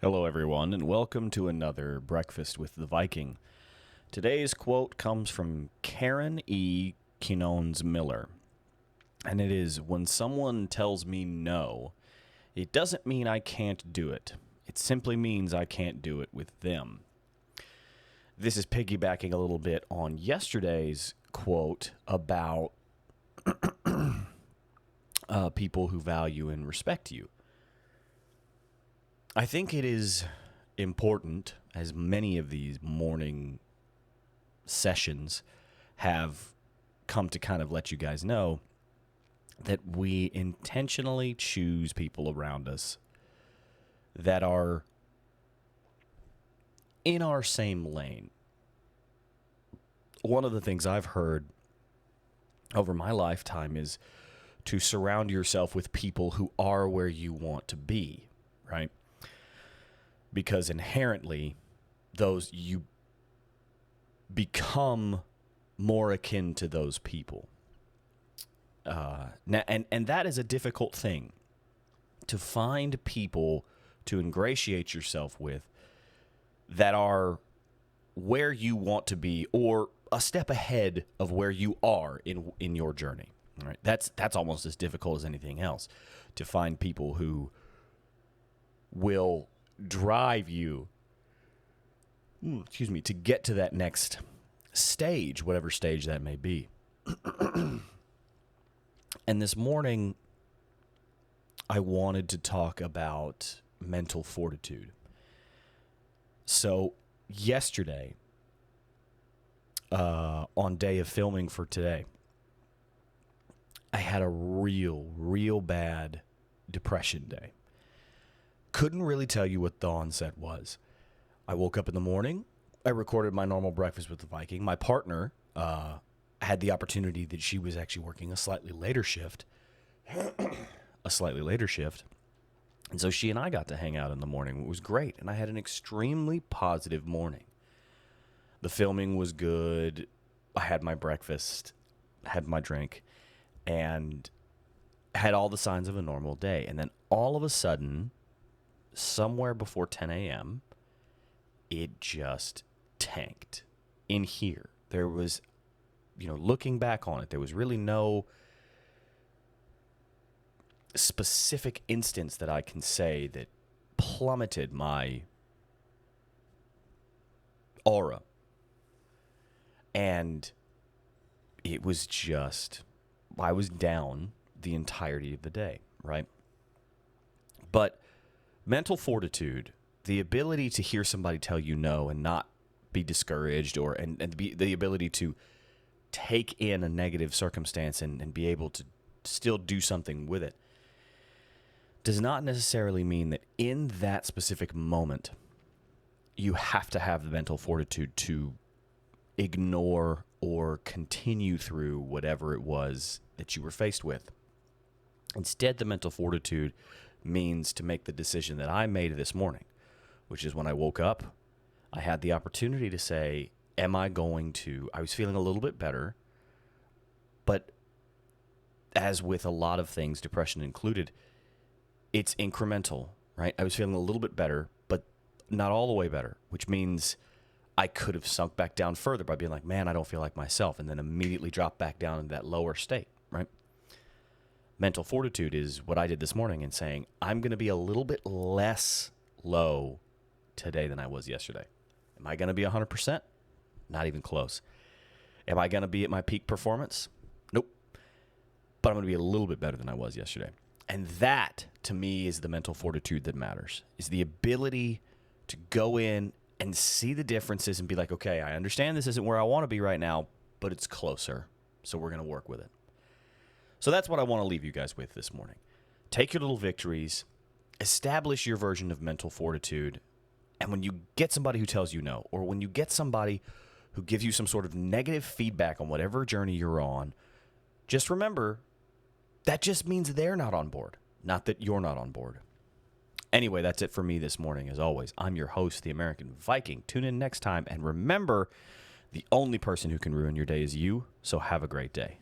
Hello, everyone, and welcome to another Breakfast with the Viking. Today's quote comes from Karen E. Quinones Miller, and it is, "When someone tells me no, it doesn't mean I can't do it. It simply means I can't do it with them." This is piggybacking a little bit on yesterday's quote about people who value and respect you. I think it is important, as many of these morning sessions have come to kind of let you guys know, that we intentionally choose people around us that are in our same lane. One of the things I've heard over my lifetime is to surround yourself with people who are where you want to be, right? Because inherently, those you become more akin to those people. Now, and that is a difficult thing, to find people to ingratiate yourself with that are where you want to be or a step ahead of where you are in your journey. All right? That's almost as difficult as anything else, to find people who will drive you, to get to that next stage, whatever stage that may be. And this morning, I wanted to talk about mental fortitude. So yesterday, on day of filming for today, I had a real bad depression day. Couldn't really tell you what the onset was. I woke up in the morning. I recorded my normal Breakfast with the Viking. My partner had the opportunity that she was actually working a slightly later shift. And so she and I got to hang out in the morning. It was great. And I had an extremely positive morning. The filming was good. I had my breakfast, had my drink, and had all the signs of a normal day. And then all of a sudden, somewhere before 10 a.m., it just tanked in here. There was, looking back on it, there was really no specific instance that I can say that plummeted my aura. And it was just, I was down the entirety of the day, right? But mental fortitude, the ability to hear somebody tell you no and not be discouraged, and the ability to take in a negative circumstance and be able to still do something with it, does not necessarily mean that in that specific moment you have to have the mental fortitude to ignore or continue through whatever it was that you were faced with. Instead, the mental fortitude means to make the decision that I made this morning, which is when I woke up, I had the opportunity to say, I was feeling a little bit better, but as with a lot of things, depression included, it's incremental, right? I was feeling a little bit better, but not all the way better, which means I could have sunk back down further by being like, man, I don't feel like myself, and then immediately drop back down into that lower state, right? Mental fortitude is what I did this morning in saying, I'm going to be a little bit less low today than I was yesterday. Am I going to be 100%? Not even close. Am I going to be at my peak performance? Nope. But I'm going to be a little bit better than I was yesterday. And that, to me, is the mental fortitude that matters, is the ability to go in and see the differences and be like, okay, I understand this isn't where I want to be right now, but it's closer, so we're going to work with it. So that's what I want to leave you guys with this morning. Take your little victories, establish your version of mental fortitude, and when you get somebody who tells you no, or when you get somebody who gives you some sort of negative feedback on whatever journey you're on, just remember, that just means they're not on board, not that you're not on board. Anyway, that's it for me this morning. As always, I'm your host, the American Viking. Tune in next time, and remember, the only person who can ruin your day is you, so have a great day.